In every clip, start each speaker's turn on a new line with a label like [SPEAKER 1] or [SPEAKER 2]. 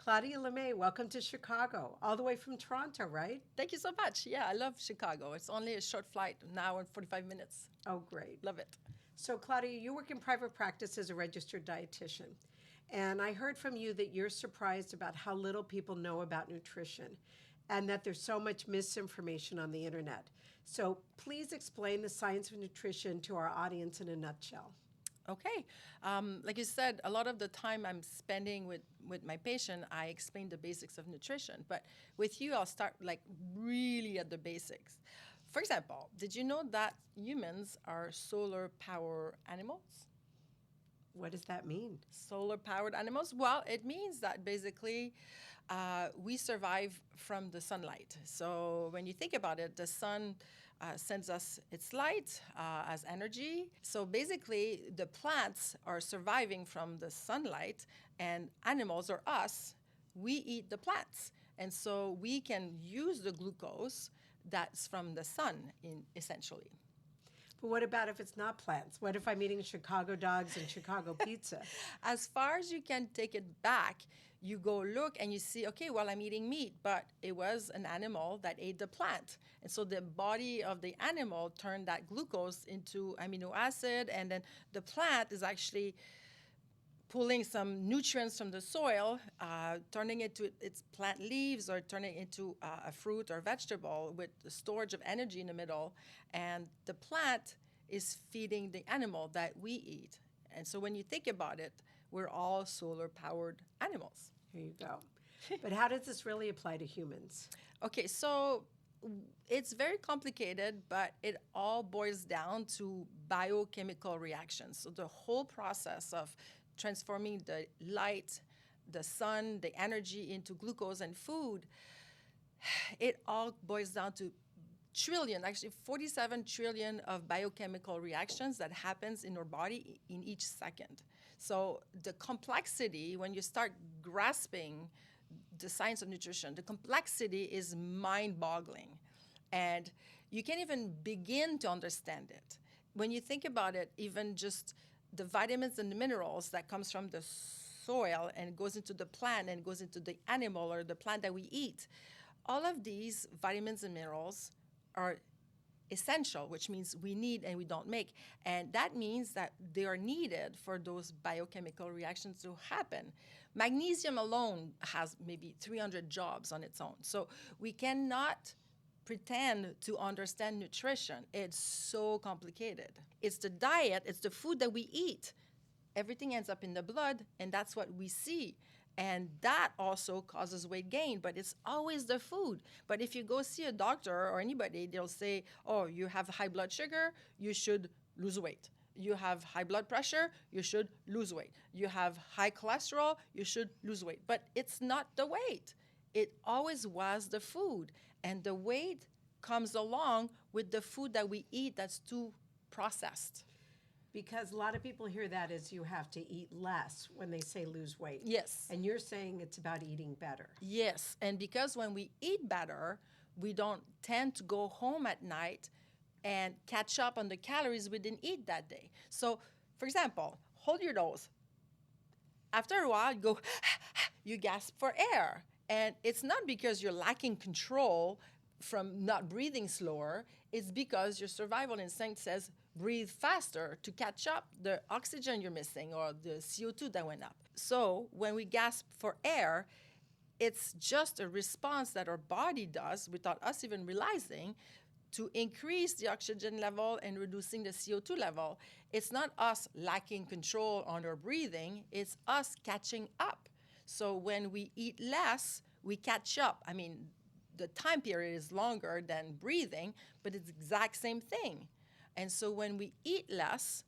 [SPEAKER 1] Claudia Lemay, welcome to Chicago, all the way from Toronto, right?
[SPEAKER 2] Thank you so much. Yeah, I love Chicago. It's only a short flight, an hour and 45 minutes.
[SPEAKER 1] Oh, great.
[SPEAKER 2] Love it.
[SPEAKER 1] So, Claudia, you work in private practice as a registered dietitian. And I heard from you that you're surprised about how little people know about nutrition and that there's so much misinformation on the internet. So, please explain the science of nutrition to our audience in a nutshell.
[SPEAKER 2] Okay. Like you said, a lot of the time I'm spending with my patient, I explain the basics of nutrition. But with you, I'll start like really at the basics. For example, did you know that humans are solar power animals?
[SPEAKER 1] What does that mean?
[SPEAKER 2] Solar powered animals? Well, it means that basically we survive from the sunlight. So when you think about it, the sun sends us its light as energy. So basically, the plants are surviving from the sunlight, and animals, or us, we eat the plants. And so we can use the glucose that's from the sun, essentially.
[SPEAKER 1] But what about if it's not plants? What if I'm eating Chicago dogs and Chicago pizza?
[SPEAKER 2] As far as you can take it back, you go look and you see, okay, well, I'm eating meat, but it was an animal that ate the plant. And so the body of the animal turned that glucose into amino acid, and then the plant is actually pulling some nutrients from the soil, turning it to its plant leaves or turning it into a fruit or vegetable with the storage of energy in the middle. And the plant is feeding the animal that we eat. And so when you think about it, we're all solar-powered animals.
[SPEAKER 1] Here you go. But how does this really apply to humans?
[SPEAKER 2] Okay, so it's very complicated, but it all boils down to biochemical reactions. So the whole process of transforming the light, the sun, the energy into glucose and food, it all boils down to trillion, actually 47 trillion of biochemical reactions that happens in our body in each second. So the complexity, when you start grasping the science of nutrition, the complexity is mind-boggling. And you can't even begin to understand it. When you think about it, even just the vitamins and the minerals that comes from the soil and goes into the plant and goes into the animal or the plant that we eat, all of these vitamins and minerals are essential, which means we need and we don't make. And that means that they are needed for those biochemical reactions to happen. Magnesium alone has maybe 300 jobs on its own. So we cannot pretend to understand nutrition. It's so complicated. It's the diet, it's the food that we eat. Everything ends up in the blood, and that's what we see. And that also causes weight gain, but it's always the food. But if you go see a doctor or anybody, they'll say, oh, you have high blood sugar, you should lose weight. You have high blood pressure, you should lose weight. You have high cholesterol, you should lose weight. But it's not the weight. It always was the food. And the weight comes along with the food that we eat that's too processed.
[SPEAKER 1] Because a lot of people hear that as you have to eat less when they say lose weight.
[SPEAKER 2] Yes.
[SPEAKER 1] And you're saying it's about eating better.
[SPEAKER 2] Yes. And because when we eat better, we don't tend to go home at night and catch up on the calories we didn't eat that day. So, for example, hold your nose. After a while, you go, you gasp for air. And it's not because you're lacking control from not breathing slower. It's because your survival instinct says breathe faster to catch up the oxygen you're missing or the CO2 that went up. So when we gasp for air, it's just a response that our body does without us even realizing to increase the oxygen level and reducing the CO2 level. It's not us lacking control on our breathing, it's us catching up. So when we eat less, we catch up. I mean, the time period is longer than breathing, but it's the exact same thing. And so when we eat less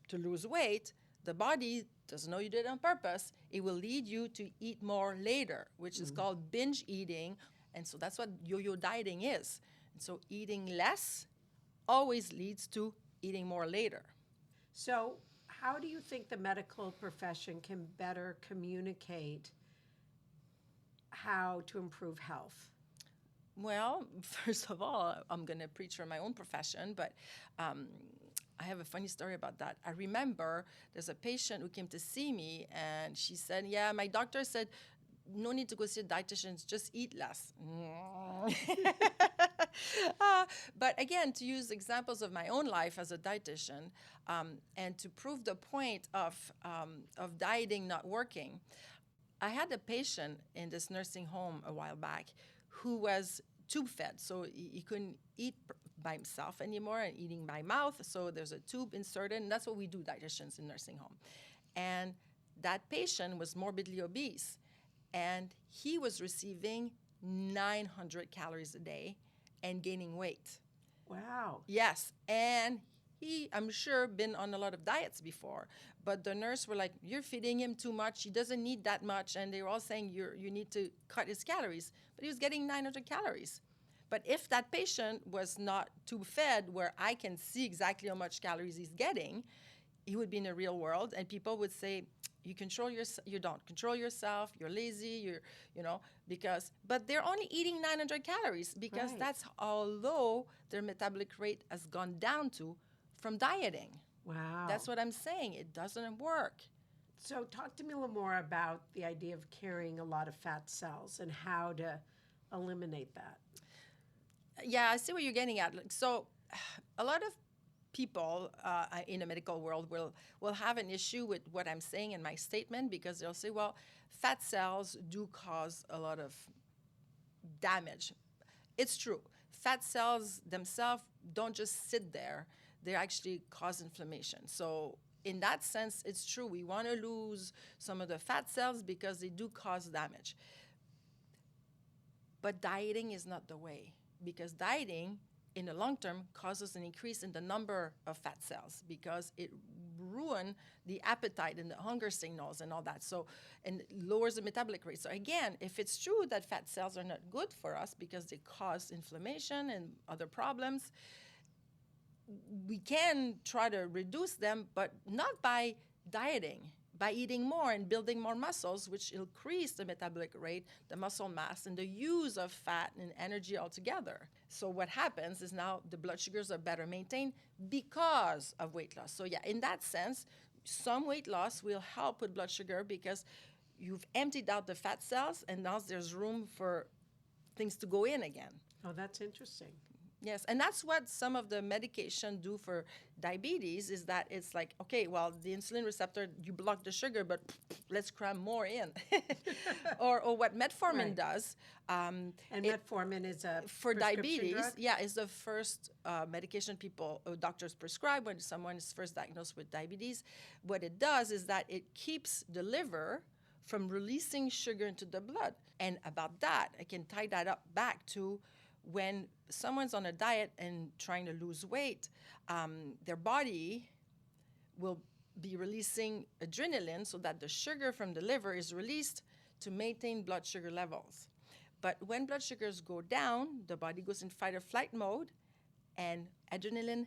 [SPEAKER 2] to lose weight, the body doesn't know you did it on purpose. It will lead you to eat more later, which is called binge eating. And so that's what yo-yo dieting is. And so eating less always leads to eating more later.
[SPEAKER 1] So how do you think the medical profession can better communicate how to improve health?
[SPEAKER 2] Well, first of all, I'm going to preach for my own profession, but I have a funny story about that. I remember there's a patient who came to see me, and she said, yeah, my doctor said no need to go see a dietitian, just eat less. But again, to use examples of my own life as a dietitian, and to prove the point of dieting not working, I had a patient in this nursing home a while back who was tube fed, so he couldn't eat by himself anymore and eating by mouth, so there's a tube inserted, and that's what we do, dietitians in nursing home. And that patient was morbidly obese, and he was receiving 900 calories a day and gaining weight.
[SPEAKER 1] Wow.
[SPEAKER 2] Yes, and he, I'm sure, been on a lot of diets before, but the nurse were like, you're feeding him too much, he doesn't need that much, and they were all saying you need to cut his calories, but he was getting 900 calories. But if that patient was not tube fed, where I can see exactly how much calories he's getting, he would be in the real world, and people would say, you don't control yourself, you're lazy, but they're only eating 900 calories because
[SPEAKER 1] Right.
[SPEAKER 2] that's how low their metabolic rate has gone down to from dieting.
[SPEAKER 1] Wow.
[SPEAKER 2] That's what I'm saying. It doesn't work.
[SPEAKER 1] So talk to me a little more about the idea of carrying a lot of fat cells and how to eliminate that.
[SPEAKER 2] Yeah, I see what you're getting at. So a lot of people in the medical world will have an issue with what I'm saying in my statement, because they'll say, well, fat cells do cause a lot of damage. It's true. Fat cells themselves don't just sit there. They actually cause inflammation. So in that sense, it's true. We want to lose some of the fat cells because they do cause damage. But dieting is not the way, because dieting in the long term causes an increase in the number of fat cells because it ruins the appetite and the hunger signals and all that. So, and lowers the metabolic rate. So again, if it's true that fat cells are not good for us because they cause inflammation and other problems, we can try to reduce them, but not by dieting, by eating more and building more muscles, which increase the metabolic rate, the muscle mass, and the use of fat and energy altogether. So what happens is now the blood sugars are better maintained because of weight loss. So yeah, in that sense, some weight loss will help with blood sugar because you've emptied out the fat cells and now there's room for things to go in again.
[SPEAKER 1] Oh, that's interesting.
[SPEAKER 2] Yes, and that's what some of the medication do for diabetes, is that it's like, okay, well, the insulin receptor, you block the sugar, but let's cram more in. or what metformin
[SPEAKER 1] Right.
[SPEAKER 2] does.
[SPEAKER 1] And metformin is a
[SPEAKER 2] For
[SPEAKER 1] prescription
[SPEAKER 2] diabetes,
[SPEAKER 1] drug?
[SPEAKER 2] yeah, is the first medication doctors prescribe when someone is first diagnosed with diabetes. What it does is that it keeps the liver from releasing sugar into the blood. And about that, I can tie that up back to when someone's on a diet and trying to lose weight, their body will be releasing adrenaline so that the sugar from the liver is released to maintain blood sugar levels. But when blood sugars go down, the body goes in fight or flight mode, and adrenaline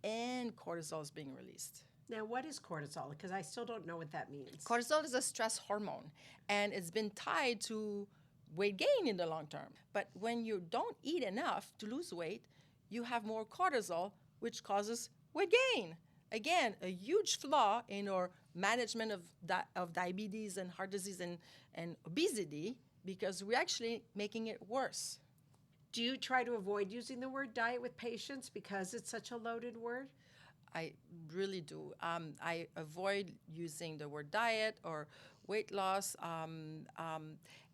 [SPEAKER 2] and cortisol is being released.
[SPEAKER 1] Now, what is cortisol? Because I still don't know what that means.
[SPEAKER 2] Cortisol is a stress hormone, and it's been tied to weight gain in the long term. But when you don't eat enough to lose weight, you have more cortisol, which causes weight gain. Again, a huge flaw in our management of diabetes and heart disease and obesity, because we're actually making it worse.
[SPEAKER 1] Do you try to avoid using the word diet with patients because it's such a loaded word?
[SPEAKER 2] I really do. I avoid using the word diet or weight loss.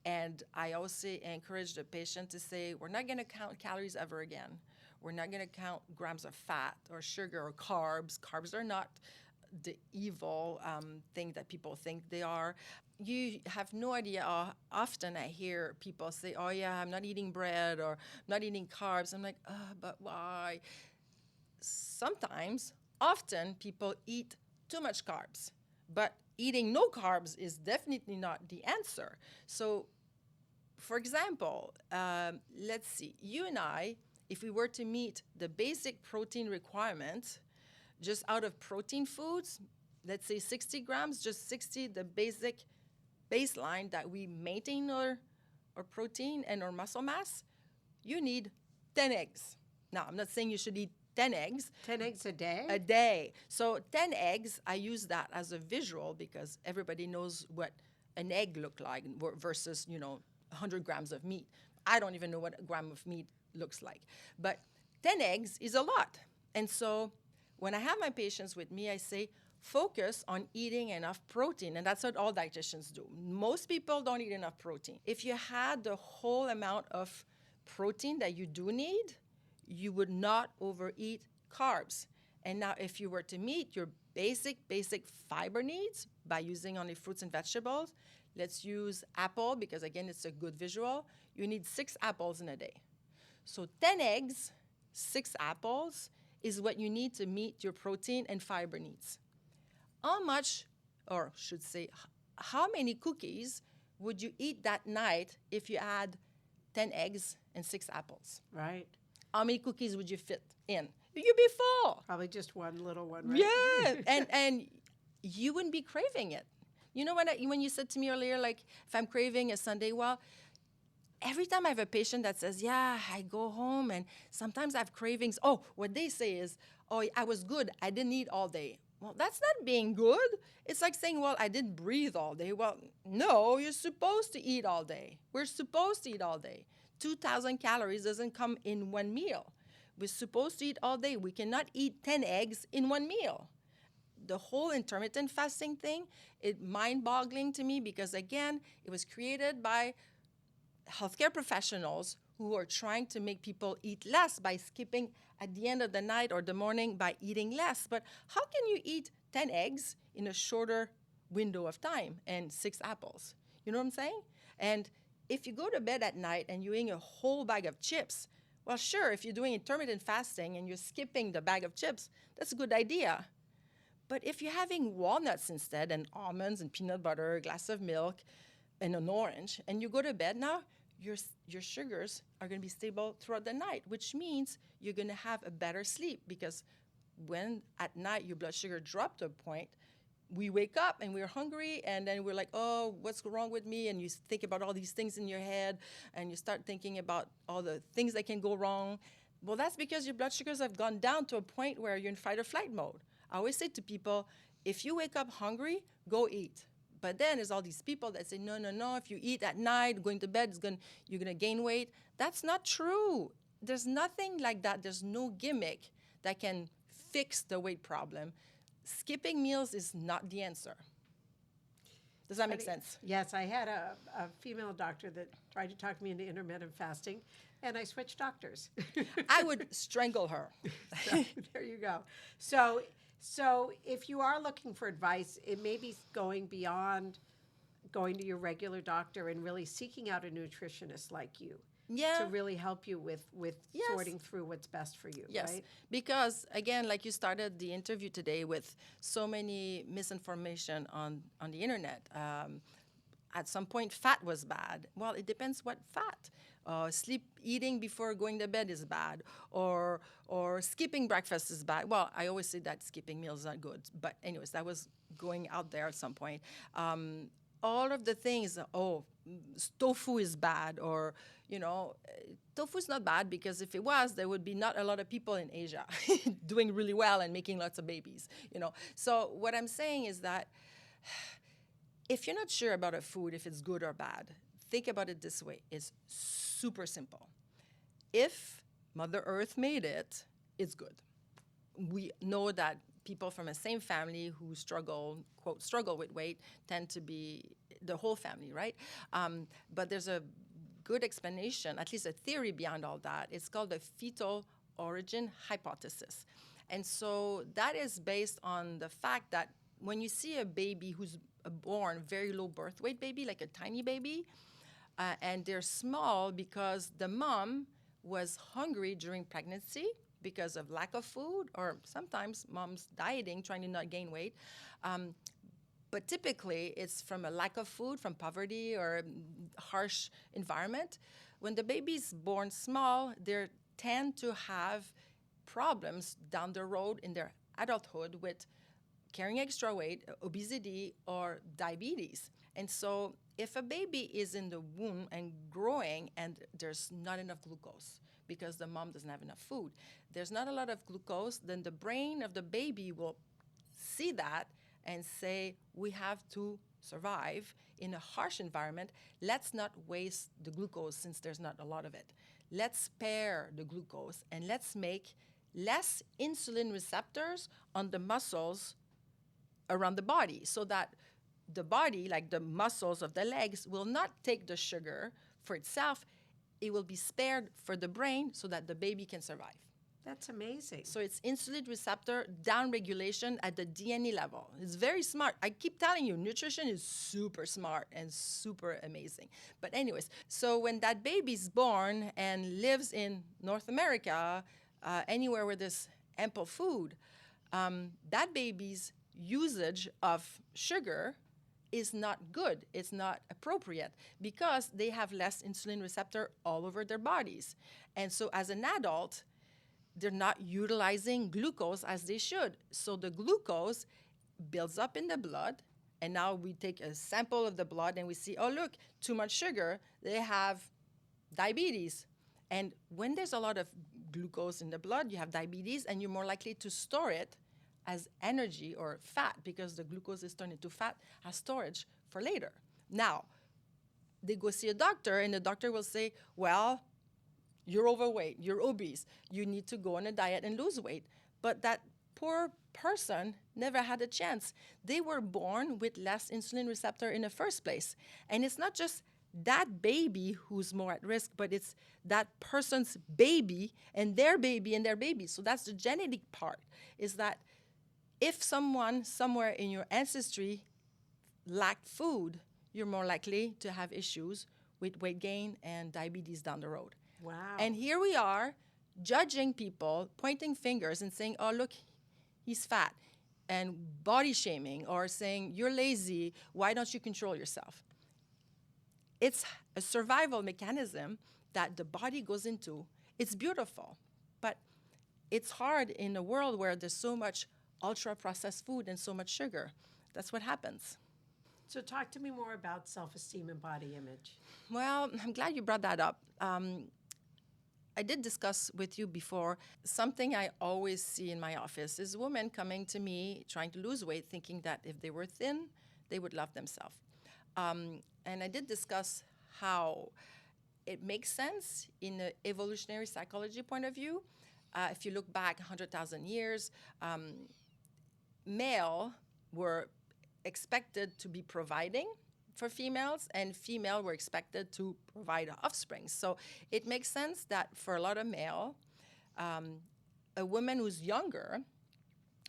[SPEAKER 2] And I also encourage the patient to say, we're not going to count calories ever again. We're not going to count grams of fat or sugar or carbs. Carbs are not the evil thing that people think they are. You have no idea how often I hear people say, oh yeah, I'm not eating bread or I'm not eating carbs. I'm like, but why? Often people eat too much carbs, but eating no carbs is definitely not the answer. So, for example, let's see, you and I, if we were to meet the basic protein requirement, just out of protein foods, let's say 60 grams, just 60, the basic baseline that we maintain our protein and our muscle mass, you need 10 eggs. Now, I'm not saying you should eat 10 eggs.
[SPEAKER 1] 10 eggs a day?
[SPEAKER 2] A day. So 10 eggs, I use that as a visual because everybody knows what an egg look like versus, 100 grams of meat. I don't even know what a gram of meat looks like. But 10 eggs is a lot. And so when I have my patients with me, I say, focus on eating enough protein. And that's what all dietitians do. Most people don't eat enough protein. If you had the whole amount of protein that you do need, you would not overeat carbs. And now if you were to meet your basic fiber needs by using only fruits and vegetables, let's use apple because, again, it's a good visual. You need 6 apples in a day. So 10 eggs, 6 apples is what you need to meet your protein and fiber needs. How much, or should say, how many cookies would you eat that night if you had 10 eggs and 6 apples?
[SPEAKER 1] Right.
[SPEAKER 2] How many cookies would you fit in? You'd be full.
[SPEAKER 1] Probably just one little one, right?
[SPEAKER 2] Yeah, and you wouldn't be craving it. You know when you said to me earlier, like, if I'm craving a sundae, well, every time I have a patient that says, yeah, I go home and sometimes I have cravings. Oh, what they say is, oh, I was good. I didn't eat all day. Well, that's not being good. It's like saying, well, I didn't breathe all day. Well, no, you're supposed to eat all day. We're supposed to eat all day. 2,000 calories doesn't come in one meal. We're supposed to eat all day. We cannot eat 10 eggs in one meal. The whole intermittent fasting thing, it's mind-boggling to me because, again, it was created by healthcare professionals who are trying to make people eat less by skipping at the end of the night or the morning by eating less. But how can you eat 10 eggs in a shorter window of time and 6 apples? You know what I'm saying? And if you go to bed at night and you're eating a whole bag of chips, well, sure, if you're doing intermittent fasting and you're skipping the bag of chips, that's a good idea. But if you're having walnuts instead and almonds and peanut butter, a glass of milk, and an orange, and you go to bed now, your sugars are going to be stable throughout the night, which means you're going to have a better sleep because when at night your blood sugar dropped to a point, we wake up and we're hungry and then we're like, oh, what's wrong with me? And you think about all these things in your head and you start thinking about all the things that can go wrong. Well, that's because your blood sugars have gone down to a point where you're in fight or flight mode. I always say to people, if you wake up hungry, go eat. But then there's all these people that say, no, if you eat at night, going to bed, you're going to gain weight. That's not true. There's nothing like that. There's no gimmick that can fix the weight problem. Skipping meals is not the answer. Does that make sense?
[SPEAKER 1] Yes, I had a female doctor that tried to talk me into intermittent fasting, and I switched doctors.
[SPEAKER 2] I would strangle her.
[SPEAKER 1] So, there you go. So if you are looking for advice, it may be going beyond going to your regular doctor and really seeking out a nutritionist like you.
[SPEAKER 2] Yeah.
[SPEAKER 1] To really help you with
[SPEAKER 2] Yes.
[SPEAKER 1] sorting through what's best for you,
[SPEAKER 2] Yes,
[SPEAKER 1] right?
[SPEAKER 2] because again, like you started the interview today with so many misinformation on the internet. At some point, fat was bad. Well, it depends what fat. Eating before going to bed is bad, or skipping breakfast is bad. Well, I always say that skipping meals is not good. But anyways, that was going out there at some point. All of the things, tofu is bad, or, tofu is not bad because if it was, there would be not a lot of people in Asia doing really well and making lots of babies, So what I'm saying is that if you're not sure about a food, if it's good or bad, think about it this way. It's super simple. If Mother Earth made it, it's good. We know that people from the same family who quote, struggle with weight tend to be the whole family, right? But there's a good explanation, at least a theory behind all that. It's called the fetal origin hypothesis. And so that is based on the fact that when you see a baby who's born very low birth weight baby, like a tiny baby, and they're small because the mom was hungry during pregnancy because of lack of food, or sometimes mom's dieting, trying to not gain weight. But typically, it's from a lack of food, from poverty or harsh environment. When the baby's born small, they tend to have problems down the road in their adulthood with carrying extra weight, obesity, or diabetes. And so if a baby is in the womb and growing and there's not enough glucose because the mom doesn't have enough food, there's not a lot of glucose, then the brain of the baby will see that and say, we have to survive in a harsh environment, let's not waste the glucose since there's not a lot of it. Let's spare the glucose and let's make less insulin receptors on the muscles around the body so that the body, like the muscles of the legs, will not take the sugar for itself. It will be spared for the brain so that the baby can survive.
[SPEAKER 1] That's amazing.
[SPEAKER 2] So it's insulin receptor downregulation at the DNA level. It's very smart. I keep telling you, nutrition is super smart and super amazing. But anyways, so when that baby's born and lives in North America, anywhere where there's ample food, that baby's usage of sugar is not good. It's not appropriate because they have less insulin receptor all over their bodies. And so as an adult, they're not utilizing glucose as they should. So the glucose builds up in the blood, and now we take a sample of the blood and we see, oh, look, too much sugar. They have diabetes. And when there's a lot of glucose in the blood, you have diabetes, and you're more likely to store it as energy or fat because the glucose is turned into fat as storage for later. Now, they go see a doctor, and the doctor will say, well, you're overweight, you're obese, you need to go on a diet and lose weight. But that poor person never had a chance. They were born with less insulin receptor in the first place. And it's not just that baby who's more at risk, but it's that person's baby and their baby and their baby. So that's the genetic part, is that if someone somewhere in your ancestry lacked food, you're more likely to have issues with weight gain and diabetes down the road.
[SPEAKER 1] Wow.
[SPEAKER 2] And here we are judging people, pointing fingers and saying, oh, look, he's fat, and body shaming, or saying, you're lazy, why don't you control yourself? It's a survival mechanism that the body goes into. It's beautiful, but it's hard in a world where there's so much ultra-processed food and so much sugar. That's what happens.
[SPEAKER 1] So talk to me more about self-esteem and body image.
[SPEAKER 2] Well, I'm glad you brought that up. I did discuss with you before, something I always see in my office is women coming to me trying to lose weight, thinking that if they were thin, they would love themselves. And I did discuss how it makes sense in an evolutionary psychology point of view. If you look back 100,000 years, male were expected to be providing for females, and female were expected to provide offspring. So it makes sense that for a lot of male, a woman who's younger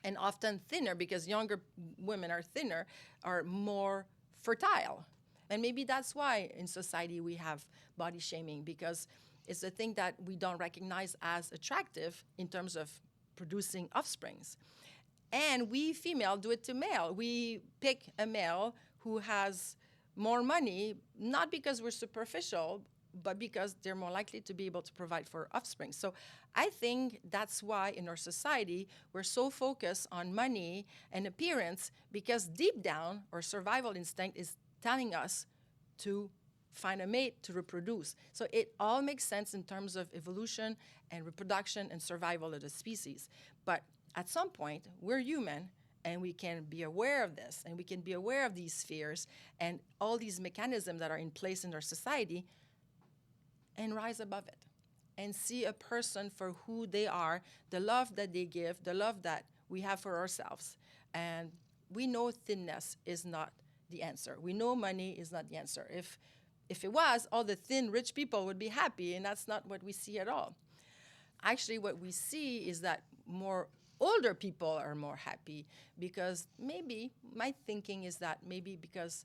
[SPEAKER 2] and often thinner, because younger women are thinner, are more fertile. And maybe that's why in society we have body shaming, because it's a thing that we don't recognize as attractive in terms of producing offsprings. And we female do it to male. We pick a male who has more money, not because we're superficial, but because they're more likely to be able to provide for offspring. So I think that's why in our society, we're so focused on money and appearance, because deep down, our survival instinct is telling us to find a mate to reproduce. So it all makes sense in terms of evolution and reproduction and survival of the species. But at some point, we're human, and we can be aware of this, and we can be aware of these fears and all these mechanisms that are in place in our society, and rise above it and see a person for who they are, the love that they give, the love that we have for ourselves. And we know thinness is not the answer. We know money is not the answer. If it was, all the thin, rich people would be happy, and that's not what we see at all. Actually, what we see is that more older people are more happy, because maybe my thinking is that maybe because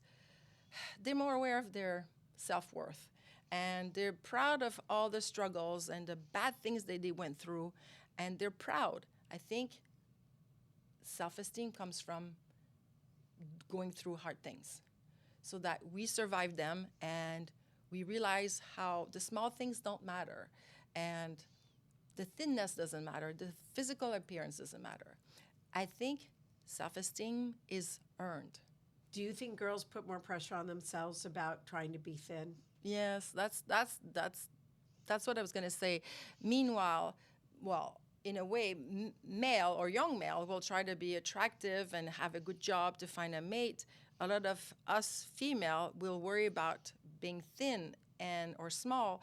[SPEAKER 2] they're more aware of their self-worth, and they're proud of all the struggles and the bad things that they went through, and they're proud. I think self-esteem comes from going through hard things so that we survive them, and we realize how the small things don't matter, and the thinness doesn't matter, the physical appearance doesn't matter. I think self-esteem is earned.
[SPEAKER 1] Do you think girls put more pressure on themselves about trying to be thin?
[SPEAKER 2] Yes, that's what I was going to say. Meanwhile, well, in a way, male or young male will try to be attractive and have a good job to find a mate, a lot of us female will worry about being thin and or small.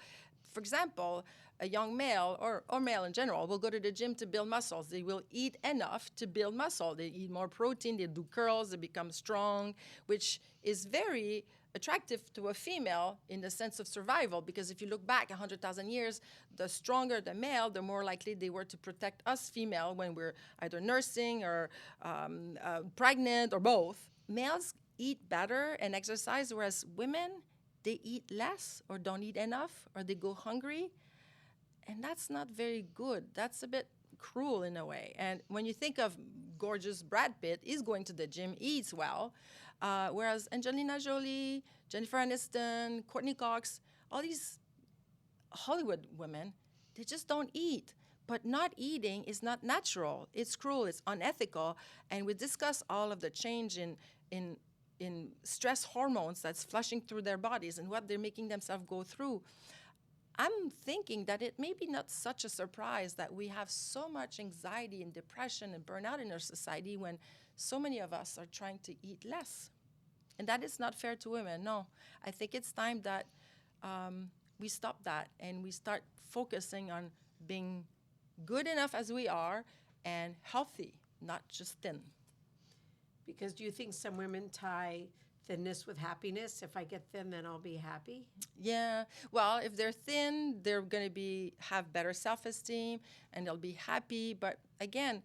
[SPEAKER 2] For example, a young male or male in general will go to the gym to build muscles. They will eat enough to build muscle. They eat more protein, they do curls, they become strong, which is very attractive to a female in the sense of survival, because if you look back 100,000 years, the stronger the male, the more likely they were to protect us female when we're either nursing or pregnant or both. Males eat better and exercise, whereas women, they eat less or don't eat enough or they go hungry. And that's not very good. That's a bit cruel in a way. And when you think of gorgeous Brad Pitt, he's going to the gym, eats well, whereas Angelina Jolie, Jennifer Aniston, Courtney Cox, all these Hollywood women, they just don't eat. But not eating is not natural. It's cruel, it's unethical. And we discuss all of the change in stress hormones that's flushing through their bodies and what they're making themselves go through. I'm thinking that it may be not such a surprise that we have so much anxiety and depression and burnout in our society when so many of us are trying to eat less. And that is not fair to women, no. I think it's time that we stop that and we start focusing on being good enough as we are and healthy, not just thin.
[SPEAKER 1] Because do you think some women tie thinness with happiness? If I get thin, then I'll be happy?
[SPEAKER 2] Yeah. Well, if they're thin, they're going to have better self-esteem and they'll be happy. But again,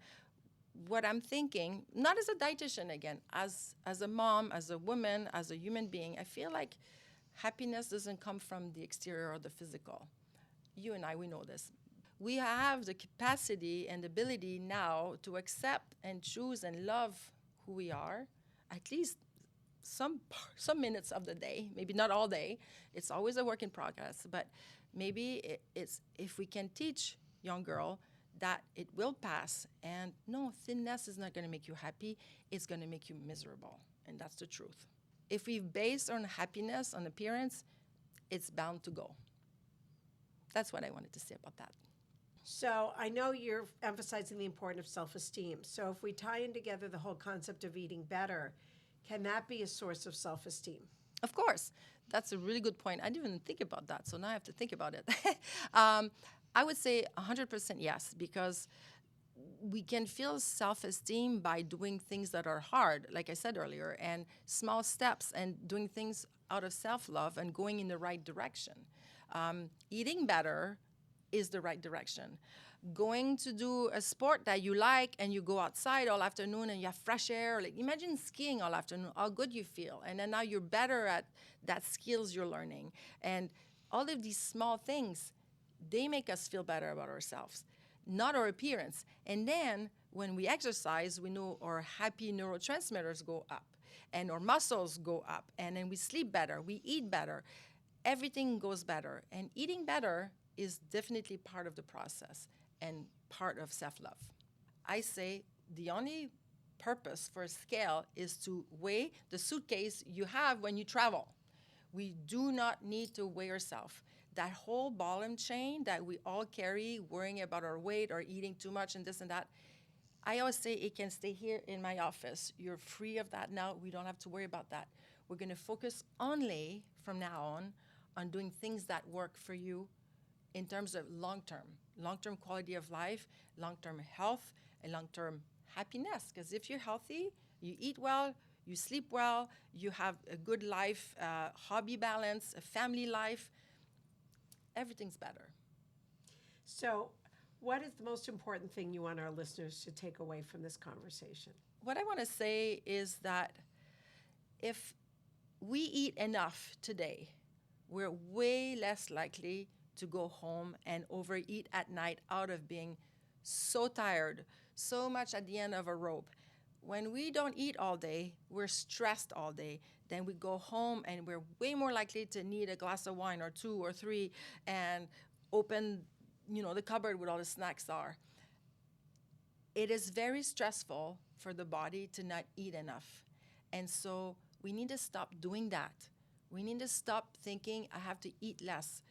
[SPEAKER 2] what I'm thinking, not as a dietitian again, as a mom, as a woman, as a human being, I feel like happiness doesn't come from the exterior or the physical. You and I, we know this. We have the capacity and ability now to accept and choose and love who we are, at least some minutes of the day, maybe not all day. It's always a work in progress, but maybe it's if we can teach young girl that it will pass, and no, thinness is not going to make you happy, it's going to make you miserable, and that's the truth. If we base on happiness, on appearance, it's bound to go. That's what I wanted to say about that.
[SPEAKER 1] So I know you're emphasizing the importance of self-esteem. So if we tie in together the whole concept of eating better, can that be a source of self-esteem?
[SPEAKER 2] Of course. That's a really good point. I didn't even think about that, so now I have to think about it. I would say 100% yes, because we can feel self-esteem by doing things that are hard, like I said earlier, and small steps and doing things out of self-love and going in the right direction. Eating better is the right direction. Going to do a sport that you like and you go outside all afternoon and you have fresh air. Like imagine skiing all afternoon, how good you feel. And then now you're better at that skills you're learning. And all of these small things, they make us feel better about ourselves, not our appearance. And then when we exercise, we know our happy neurotransmitters go up and our muscles go up. And then we sleep better, we eat better. Everything goes better. And eating better is definitely part of the process and part of self-love. I say the only purpose for a scale is to weigh the suitcase you have when you travel. We do not need to weigh ourselves. That whole ball and chain that we all carry, worrying about our weight or eating too much and this and that, I always say it can stay here in my office. You're free of that now. We don't have to worry about that. We're going to focus only from now on doing things that work for you in terms of long-term quality of life, long-term health, and long-term happiness. Because if you're healthy, you eat well, you sleep well, you have a good life, hobby balance, a family life, everything's better.
[SPEAKER 1] So what is the most important thing you want our listeners to take away from this conversation?
[SPEAKER 2] What I want to say is that if we eat enough today, we're way less likely to go home and overeat at night out of being so tired, so much at the end of a rope. When we don't eat all day, we're stressed all day. Then we go home and we're way more likely to need a glass of wine or two or three and open, the cupboard where all the snacks are. It is very stressful for the body to not eat enough. And so we need to stop doing that. We need to stop thinking I have to eat less.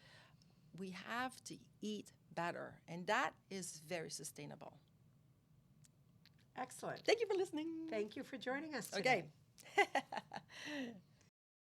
[SPEAKER 2] We have to eat better, and that is very sustainable.
[SPEAKER 1] Excellent.
[SPEAKER 2] Thank you for listening.
[SPEAKER 1] Thank you for joining us today.
[SPEAKER 2] Okay.